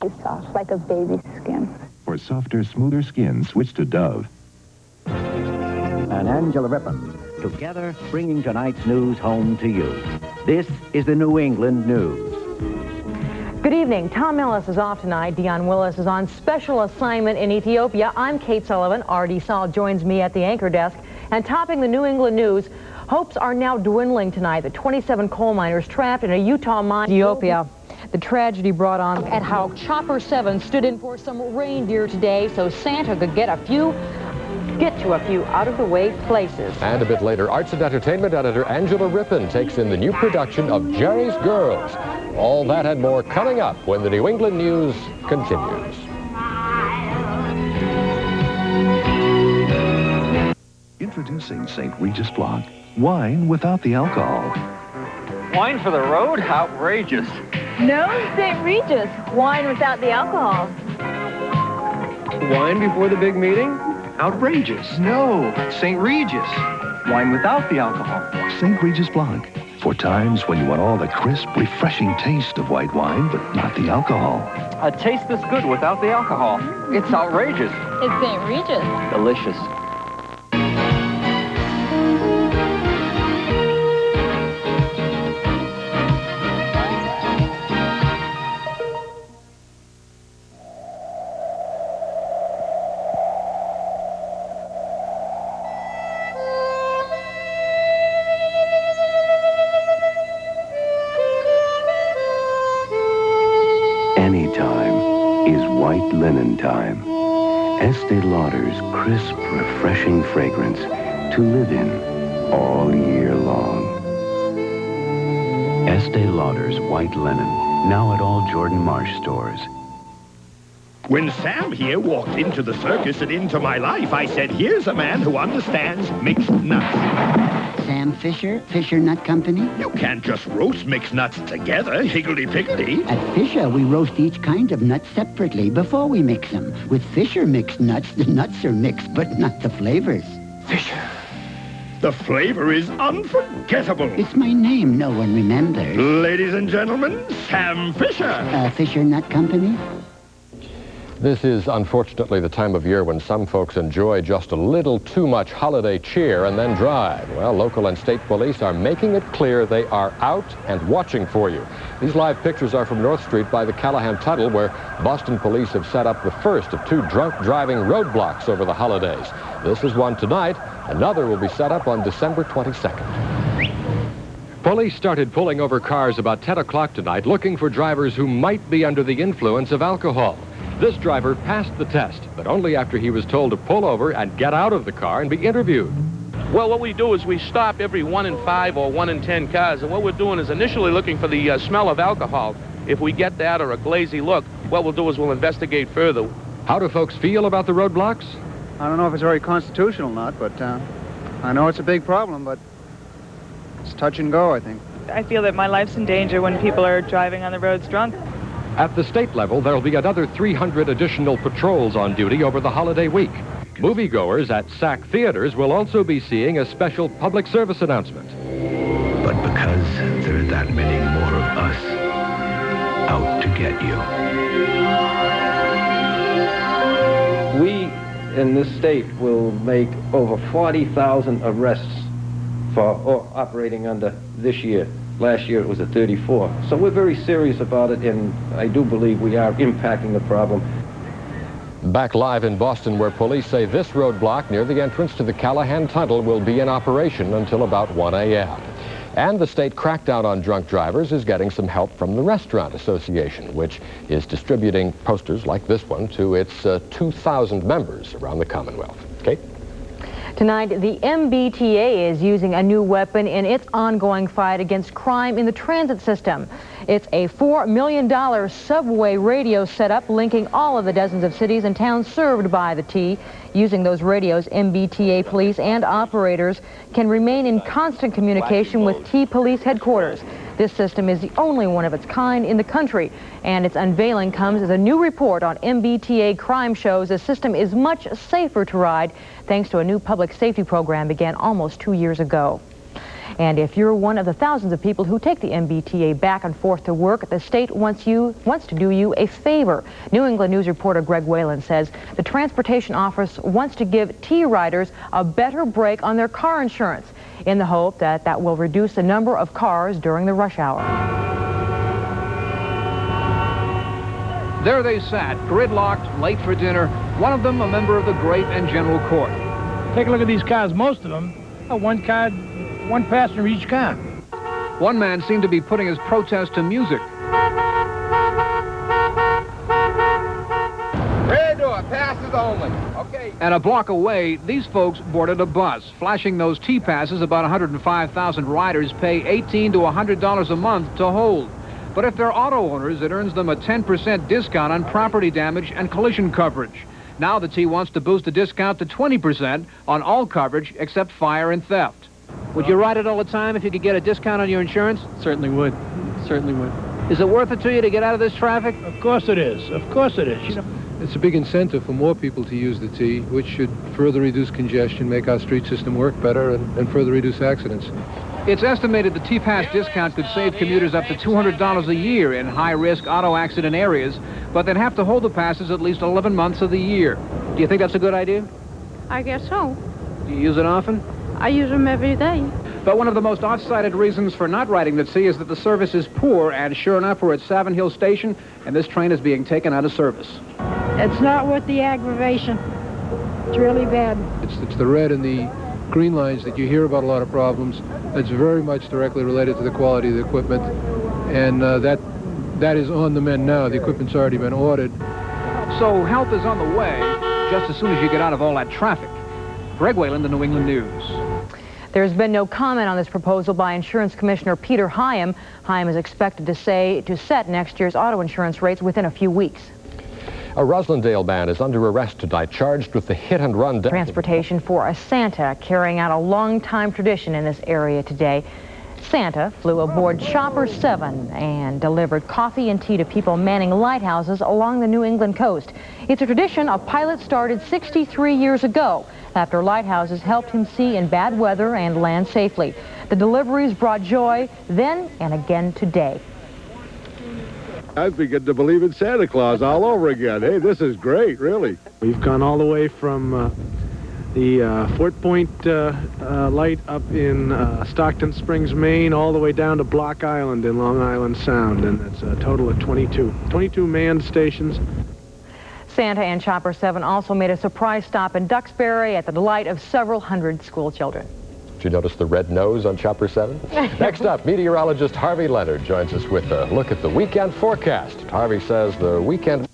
It's soft, like a baby's skin. For softer, smoother skin, switch to Dove. And Angela Rippon, together bringing tonight's news home to you. This is the New England News. Good evening. Tom Ellis is off tonight. Dion Willis is on special assignment in Ethiopia. I'm Kate Sullivan. R.D. Saul joins me at the anchor desk. And topping the New England News, hopes are now dwindling tonight. The 27 coal miners trapped in a Utah mine in Ethiopia. The tragedy brought on at how Chopper 7 stood in for some reindeer today so Santa could get to a few out-of-the-way places. And a bit later, arts and entertainment editor Angela Rippon takes in the new production of Jerry's Girls. All that and more coming up when the New England News continues. Introducing St. Regis Blanc, wine without the alcohol. Wine for the road? Outrageous. No, St. Regis. Wine without the alcohol. Wine before the big meeting? Outrageous. No, St. Regis. Wine without the alcohol. St. Regis Blanc, for times when you want all the crisp, refreshing taste of white wine, but not the alcohol. A taste this good without the alcohol. It's outrageous. It's St. Regis. Delicious. White linen time. Estee Lauder's crisp, refreshing fragrance to live in all year long. Estee Lauder's white linen, now at all Jordan Marsh stores. When Sam here walked into the circus and into my life, I said, here's a man who understands mixed nuts. Sam Fisher, Fisher Nut Company? You can't just roast mixed nuts together, higgledy-piggledy. At Fisher, we roast each kind of nut separately before we mix them. With Fisher mixed nuts, the nuts are mixed, but not the flavors. Fisher. The flavor is unforgettable. It's my name no one remembers. Ladies and gentlemen, Sam Fisher. Fisher Nut Company? This is unfortunately the time of year when some folks enjoy just a little too much holiday cheer and then drive. Well, local and state police are making it clear they are out and watching for you. These live pictures are from North Street by the Callahan Tunnel, where Boston police have set up the first of 2 drunk driving roadblocks over the holidays. This is one tonight. Another will be set up on December 22nd. Police started pulling over cars about 10 o'clock tonight looking for drivers who might be under the influence of alcohol. This driver passed the test, but only after he was told to pull over and get out of the car and be interviewed. Well, what we do is we stop every 1 in 5 or 1 in 10 cars, and what we're doing is initially looking for the smell of alcohol. If we get that or a glazy look, what we'll do is we'll investigate further. How do folks feel about the roadblocks? I don't know if it's very constitutional or not, but I know it's a big problem, but it's touch and go, I think. I feel that my life's in danger when people are driving on the roads drunk. At the state level, there'll be another 300 additional patrols on duty over the holiday week. Moviegoers at SAC theaters will also be seeing a special public service announcement. But because there are that many more of us out to get you. We in this state will make over 40,000 arrests for operating under this year. Last year it was at 34. So we're very serious about it, and I do believe we are impacting the problem. Back live in Boston, where police say this roadblock near the entrance to the Callahan Tunnel will be in operation until about 1 a.m. And the state crackdown on drunk drivers is getting some help from the Restaurant Association, which is distributing posters like this one to its 2,000 members around the Commonwealth. Kate? Tonight, the MBTA is using a new weapon in its ongoing fight against crime in the transit system. It's a $4 million subway radio setup linking all of the dozens of cities and towns served by the T. Using those radios, MBTA police and operators can remain in constant communication with T Police headquarters. This system is the only one of its kind in the country, and its unveiling comes as a new report on MBTA crime shows the system is much safer to ride thanks to a new public safety program began almost 2 years ago. And if you're one of the thousands of people who take the MBTA back and forth to work, the state wants to do you a favor. New England News reporter Greg Whalen says the Transportation Office wants to give T riders a better break on their car insurance in the hope that that will reduce the number of cars during the rush hour. There they sat, gridlocked, late for dinner, one of them a member of the Great and General Court. Take a look at these cars. Most of them are one passenger each car. One man seemed to be putting his protest to music. Red door, passes only. Okay. And a block away, these folks boarded a bus, flashing those T-passes about 105,000 riders pay $18 to $100 a month to hold. But if they're auto owners, it earns them a 10% discount on property damage and collision coverage. Now the T wants to boost the discount to 20% on all coverage except fire and theft. Would you ride it all the time if you could get a discount on your insurance? Certainly would. Certainly would. Is it worth it to you to get out of this traffic? Of course it is. Of course it is. You know. It's a big incentive for more people to use the T, which should further reduce congestion, make our street system work better, and further reduce accidents. It's estimated the T-Pass discount could save commuters up to $200 a year in high-risk auto accident areas, but they'd have to hold the passes at least 11 months of the year. Do you think that's a good idea? I guess so. Do you use it often? I use them every day. But one of the most oft-cited reasons for not riding the T is that the service is poor, and sure enough, we're at Savin Hill Station, and this train is being taken out of service. It's not worth the aggravation. It's really bad. It's the red and the green lines that you hear about a lot of problems. It's very much directly related to the quality of the equipment, and that is on the mend now. The equipment's already been ordered. So help is on the way just as soon as you get out of all that traffic. Greg Whalen, the New England News. There's been no comment on this proposal by Insurance Commissioner Peter Hyam. Hyam is expected to set next year's auto insurance rates within a few weeks. A Roslindale man is under arrest tonight, charged with the hit-and-run death. Transportation for a Santa carrying out a long-time tradition in this area today. Santa flew aboard Chopper 7 and delivered coffee and tea to people manning lighthouses along the New England coast. It's a tradition a pilot started 63 years ago after lighthouses helped him see in bad weather and land safely. The deliveries brought joy then and again today. I've begun to believe in Santa Claus all over again. Hey, this is great, really. We've gone all the way from the Fort Point light up in Stockton Springs, Maine, all the way down to Block Island in Long Island Sound, and that's a total of 22 manned stations. Santa and Chopper 7 also made a surprise stop in Duxbury at the delight of several hundred school children. Did you notice the red nose on Chopper 7? Next up, meteorologist Harvey Leonard joins us with a look at the weekend forecast. Harvey says the weekend...